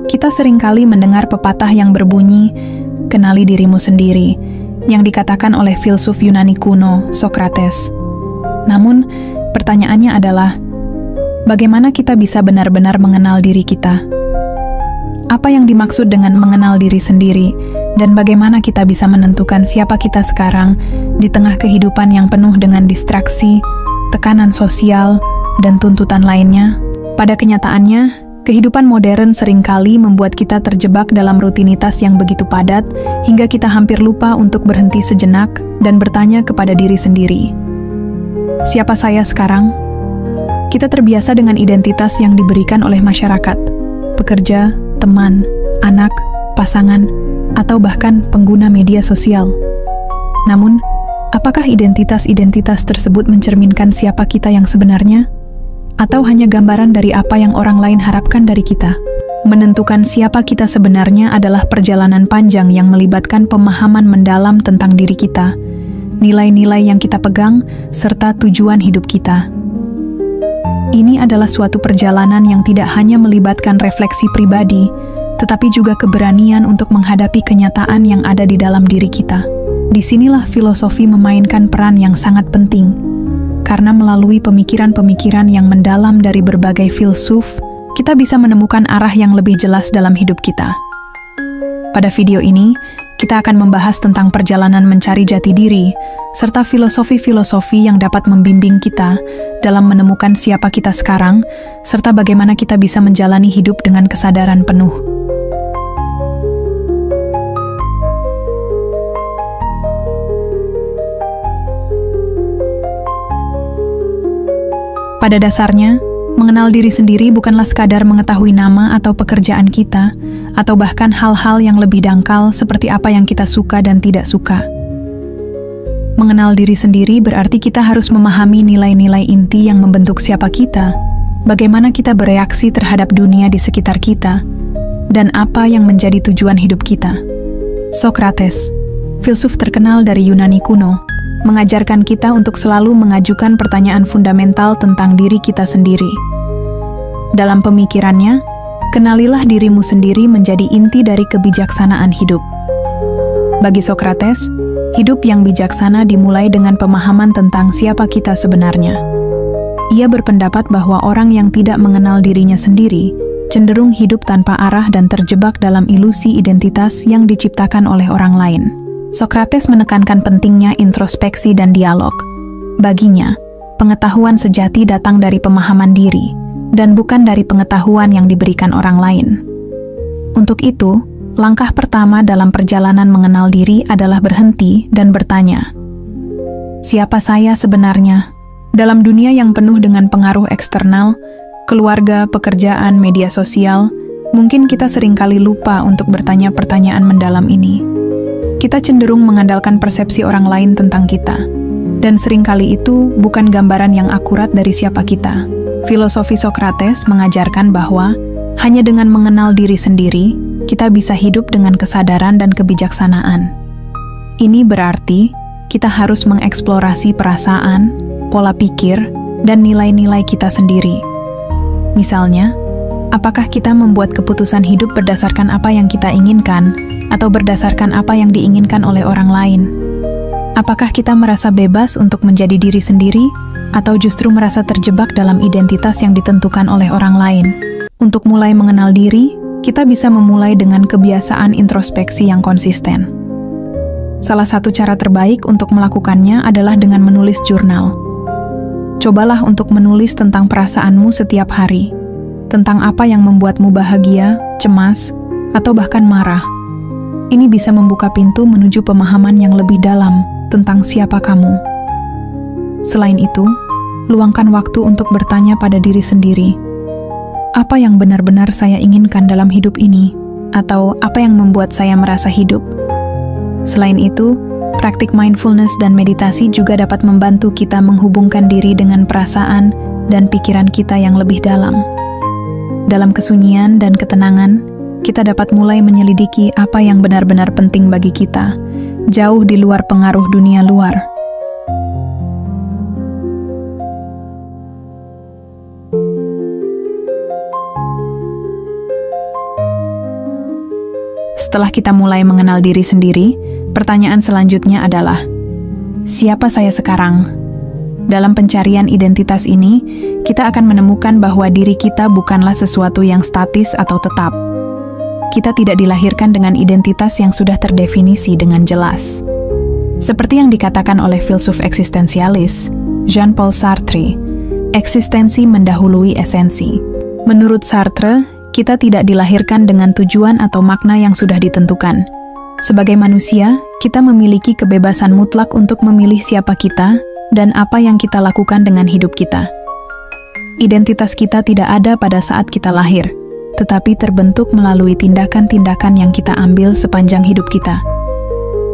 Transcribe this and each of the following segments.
Kita seringkali mendengar pepatah yang berbunyi, "Kenali dirimu sendiri," yang dikatakan oleh filsuf Yunani kuno, Socrates. Namun, pertanyaannya adalah, bagaimana kita bisa benar-benar mengenal diri kita? Apa yang dimaksud dengan mengenal diri sendiri, dan bagaimana kita bisa menentukan siapa kita sekarang di tengah kehidupan yang penuh dengan distraksi, tekanan sosial, dan tuntutan lainnya? Pada kenyataannya, kehidupan modern seringkali membuat kita terjebak dalam rutinitas yang begitu padat hingga kita hampir lupa untuk berhenti sejenak dan bertanya kepada diri sendiri. Siapa saya sekarang? Kita terbiasa dengan identitas yang diberikan oleh masyarakat, pekerja, teman, anak, pasangan, atau bahkan pengguna media sosial. Namun, apakah identitas-identitas tersebut mencerminkan siapa kita yang sebenarnya? Atau hanya gambaran dari apa yang orang lain harapkan dari kita? Menentukan siapa kita sebenarnya adalah perjalanan panjang yang melibatkan pemahaman mendalam tentang diri kita, nilai-nilai yang kita pegang, serta tujuan hidup kita. Ini adalah suatu perjalanan yang tidak hanya melibatkan refleksi pribadi, tetapi juga keberanian untuk menghadapi kenyataan yang ada di dalam diri kita. Disinilah filosofi memainkan peran yang sangat penting, karena melalui pemikiran-pemikiran yang mendalam dari berbagai filsuf, kita bisa menemukan arah yang lebih jelas dalam hidup kita. Pada video ini, kita akan membahas tentang perjalanan mencari jati diri, serta filosofi-filosofi yang dapat membimbing kita dalam menemukan siapa kita sekarang, serta bagaimana kita bisa menjalani hidup dengan kesadaran penuh. Pada dasarnya, mengenal diri sendiri bukanlah sekadar mengetahui nama atau pekerjaan kita, atau bahkan hal-hal yang lebih dangkal seperti apa yang kita suka dan tidak suka. Mengenal diri sendiri berarti kita harus memahami nilai-nilai inti yang membentuk siapa kita, bagaimana kita bereaksi terhadap dunia di sekitar kita, dan apa yang menjadi tujuan hidup kita. Socrates, filsuf terkenal dari Yunani kuno, mengajarkan kita untuk selalu mengajukan pertanyaan fundamental tentang diri kita sendiri. Dalam pemikirannya, kenalilah dirimu sendiri menjadi inti dari kebijaksanaan hidup. Bagi Socrates, hidup yang bijaksana dimulai dengan pemahaman tentang siapa kita sebenarnya. Ia berpendapat bahwa orang yang tidak mengenal dirinya sendiri cenderung hidup tanpa arah dan terjebak dalam ilusi identitas yang diciptakan oleh orang lain. Socrates menekankan pentingnya introspeksi dan dialog. Baginya, pengetahuan sejati datang dari pemahaman diri, dan bukan dari pengetahuan yang diberikan orang lain. Untuk itu, langkah pertama dalam perjalanan mengenal diri adalah berhenti dan bertanya, siapa saya sebenarnya? Dalam dunia yang penuh dengan pengaruh eksternal, keluarga, pekerjaan, media sosial, mungkin kita seringkali lupa untuk bertanya pertanyaan mendalam ini. Kita cenderung mengandalkan persepsi orang lain tentang kita, dan seringkali itu bukan gambaran yang akurat dari siapa kita. Filosofi Socrates mengajarkan bahwa hanya dengan mengenal diri sendiri, kita bisa hidup dengan kesadaran dan kebijaksanaan. Ini berarti kita harus mengeksplorasi perasaan, pola pikir, dan nilai-nilai kita sendiri. Misalnya, apakah kita membuat keputusan hidup berdasarkan apa yang kita inginkan, atau berdasarkan apa yang diinginkan oleh orang lain? Apakah kita merasa bebas untuk menjadi diri sendiri, atau justru merasa terjebak dalam identitas yang ditentukan oleh orang lain? Untuk mulai mengenal diri, kita bisa memulai dengan kebiasaan introspeksi yang konsisten. Salah satu cara terbaik untuk melakukannya adalah dengan menulis jurnal. Cobalah untuk menulis tentang perasaanmu setiap hari, tentang apa yang membuatmu bahagia, cemas, atau bahkan marah. Ini bisa membuka pintu menuju pemahaman yang lebih dalam tentang siapa kamu. Selain itu, luangkan waktu untuk bertanya pada diri sendiri, apa yang benar-benar saya inginkan dalam hidup ini? Atau apa yang membuat saya merasa hidup? Selain itu, praktik mindfulness dan meditasi juga dapat membantu kita menghubungkan diri dengan perasaan dan pikiran kita yang lebih dalam. Dalam kesunyian dan ketenangan, kita dapat mulai menyelidiki apa yang benar-benar penting bagi kita, jauh di luar pengaruh dunia luar. Setelah kita mulai mengenal diri sendiri, pertanyaan selanjutnya adalah, siapa saya sekarang? Dalam pencarian identitas ini, kita akan menemukan bahwa diri kita bukanlah sesuatu yang statis atau tetap. Kita tidak dilahirkan dengan identitas yang sudah terdefinisi dengan jelas. Seperti yang dikatakan oleh filsuf eksistensialis, Jean-Paul Sartre, eksistensi mendahului esensi. Menurut Sartre, kita tidak dilahirkan dengan tujuan atau makna yang sudah ditentukan. Sebagai manusia, kita memiliki kebebasan mutlak untuk memilih siapa kita dan apa yang kita lakukan dengan hidup kita. Identitas kita tidak ada pada saat kita lahir, tetapi terbentuk melalui tindakan-tindakan yang kita ambil sepanjang hidup kita.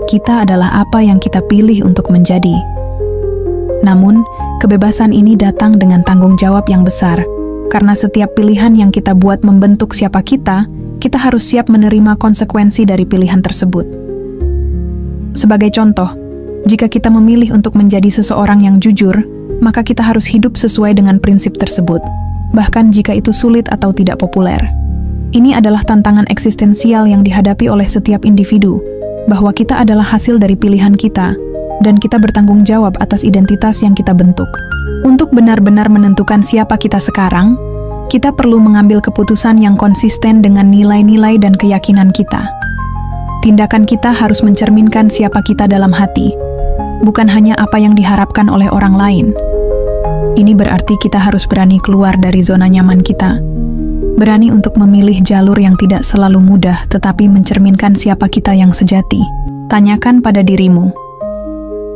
Kita adalah apa yang kita pilih untuk menjadi. Namun, kebebasan ini datang dengan tanggung jawab yang besar, karena setiap pilihan yang kita buat membentuk siapa kita harus siap menerima konsekuensi dari pilihan tersebut. Sebagai contoh, jika kita memilih untuk menjadi seseorang yang jujur, maka kita harus hidup sesuai dengan prinsip tersebut, bahkan jika itu sulit atau tidak populer. Ini adalah tantangan eksistensial yang dihadapi oleh setiap individu, bahwa kita adalah hasil dari pilihan kita, dan kita bertanggung jawab atas identitas yang kita bentuk. Untuk benar-benar menentukan siapa kita sekarang, kita perlu mengambil keputusan yang konsisten dengan nilai-nilai dan keyakinan kita. Tindakan kita harus mencerminkan siapa kita dalam hati, bukan hanya apa yang diharapkan oleh orang lain. Ini berarti kita harus berani keluar dari zona nyaman kita, berani untuk memilih jalur yang tidak selalu mudah tetapi mencerminkan siapa kita yang sejati. Tanyakan pada dirimu,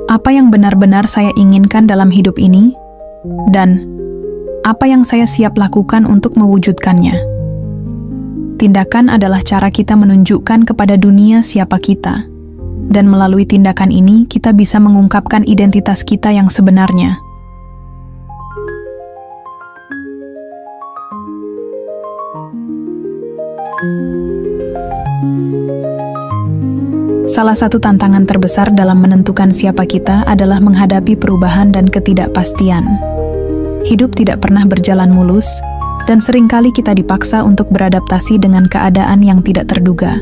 apa yang benar-benar saya inginkan dalam hidup ini? Dan apa yang saya siap lakukan untuk mewujudkannya? Tindakan adalah cara kita menunjukkan kepada dunia siapa kita. Dan melalui tindakan ini, kita bisa mengungkapkan identitas kita yang sebenarnya. Salah satu tantangan terbesar dalam menentukan siapa kita adalah menghadapi perubahan dan ketidakpastian. Hidup tidak pernah berjalan mulus, dan seringkali kita dipaksa untuk beradaptasi dengan keadaan yang tidak terduga.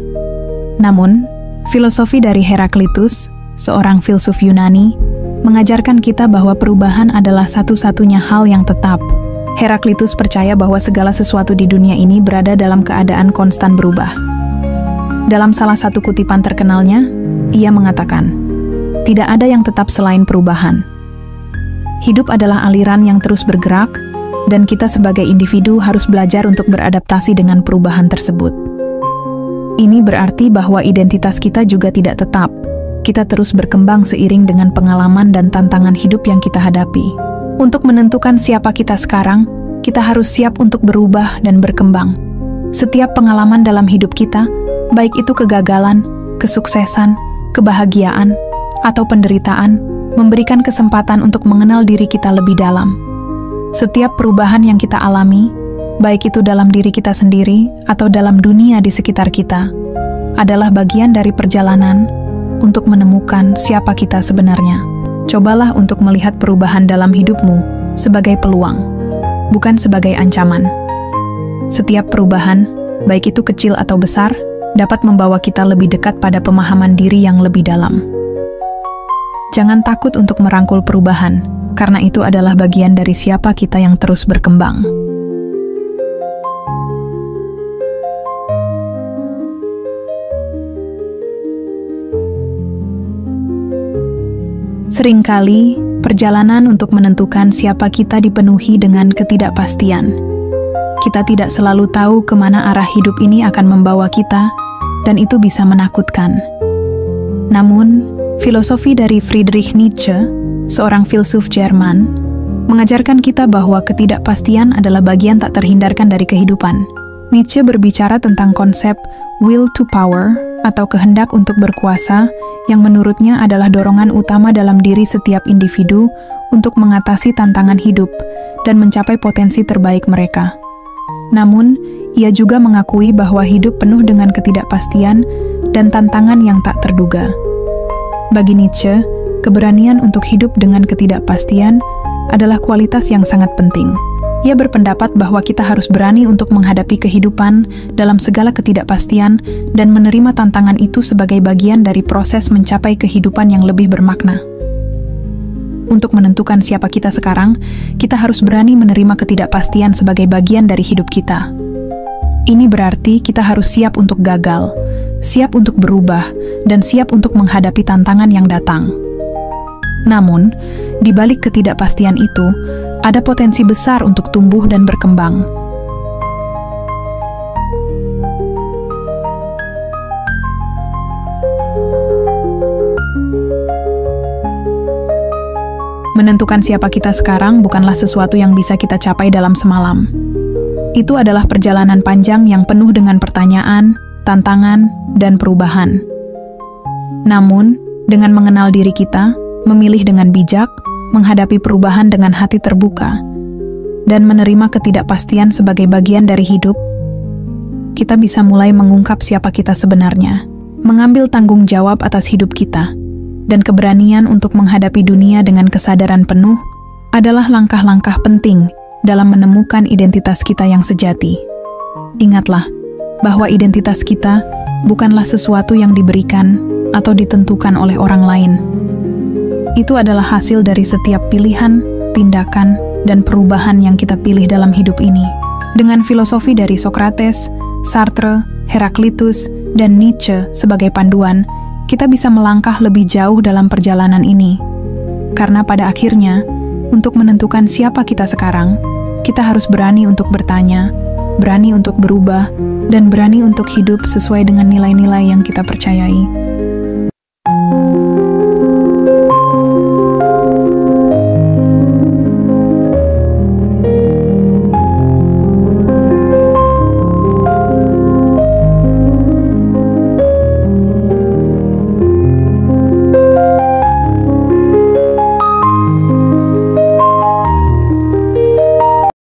Namun, filosofi dari Heraklitus, seorang filsuf Yunani, mengajarkan kita bahwa perubahan adalah satu-satunya hal yang tetap. Heraklitus percaya bahwa segala sesuatu di dunia ini berada dalam keadaan konstan berubah. Dalam salah satu kutipan terkenalnya, ia mengatakan, "Tidak ada yang tetap selain perubahan." Hidup adalah aliran yang terus bergerak, dan kita sebagai individu harus belajar untuk beradaptasi dengan perubahan tersebut. Ini berarti bahwa identitas kita juga tidak tetap. Kita terus berkembang seiring dengan pengalaman dan tantangan hidup yang kita hadapi. Untuk menentukan siapa kita sekarang, kita harus siap untuk berubah dan berkembang. Setiap pengalaman dalam hidup kita, baik itu kegagalan, kesuksesan, kebahagiaan, atau penderitaan, memberikan kesempatan untuk mengenal diri kita lebih dalam. Setiap perubahan yang kita alami, baik itu dalam diri kita sendiri atau dalam dunia di sekitar kita, adalah bagian dari perjalanan untuk menemukan siapa kita sebenarnya. Cobalah untuk melihat perubahan dalam hidupmu sebagai peluang, bukan sebagai ancaman. Setiap perubahan, baik itu kecil atau besar, dapat membawa kita lebih dekat pada pemahaman diri yang lebih dalam. Jangan takut untuk merangkul perubahan, karena itu adalah bagian dari siapa kita yang terus berkembang. Seringkali, perjalanan untuk menentukan siapa kita dipenuhi dengan ketidakpastian. Kita tidak selalu tahu kemana arah hidup ini akan membawa kita, dan itu bisa menakutkan. Namun, filosofi dari Friedrich Nietzsche, seorang filsuf Jerman, mengajarkan kita bahwa ketidakpastian adalah bagian tak terhindarkan dari kehidupan. Nietzsche berbicara tentang konsep will to power, atau kehendak untuk berkuasa, yang menurutnya adalah dorongan utama dalam diri setiap individu untuk mengatasi tantangan hidup dan mencapai potensi terbaik mereka. Namun, ia juga mengakui bahwa hidup penuh dengan ketidakpastian dan tantangan yang tak terduga. Bagi Nietzsche, keberanian untuk hidup dengan ketidakpastian adalah kualitas yang sangat penting. Ia berpendapat bahwa kita harus berani untuk menghadapi kehidupan dalam segala ketidakpastian dan menerima tantangan itu sebagai bagian dari proses mencapai kehidupan yang lebih bermakna. Untuk menentukan siapa kita sekarang, kita harus berani menerima ketidakpastian sebagai bagian dari hidup kita. Ini berarti kita harus siap untuk gagal, siap untuk berubah, dan siap untuk menghadapi tantangan yang datang. Namun, di balik ketidakpastian itu, ada potensi besar untuk tumbuh dan berkembang. Menentukan siapa kita sekarang bukanlah sesuatu yang bisa kita capai dalam semalam. Itu adalah perjalanan panjang yang penuh dengan pertanyaan, tantangan, dan perubahan. Namun, dengan mengenal diri kita, memilih dengan bijak, menghadapi perubahan dengan hati terbuka, dan menerima ketidakpastian sebagai bagian dari hidup, kita bisa mulai mengungkap siapa kita sebenarnya, mengambil tanggung jawab atas hidup kita, dan keberanian untuk menghadapi dunia dengan kesadaran penuh adalah langkah-langkah penting dalam menemukan identitas kita yang sejati. Ingatlah bahwa identitas kita bukanlah sesuatu yang diberikan atau ditentukan oleh orang lain. Itu adalah hasil dari setiap pilihan, tindakan, dan perubahan yang kita pilih dalam hidup ini. Dengan filosofi dari Socrates, Sartre, Heraclitus, dan Nietzsche sebagai panduan, kita bisa melangkah lebih jauh dalam perjalanan ini. Karena pada akhirnya, untuk menentukan siapa kita sekarang, kita harus berani untuk bertanya, berani untuk berubah, dan berani untuk hidup sesuai dengan nilai-nilai yang kita percayai.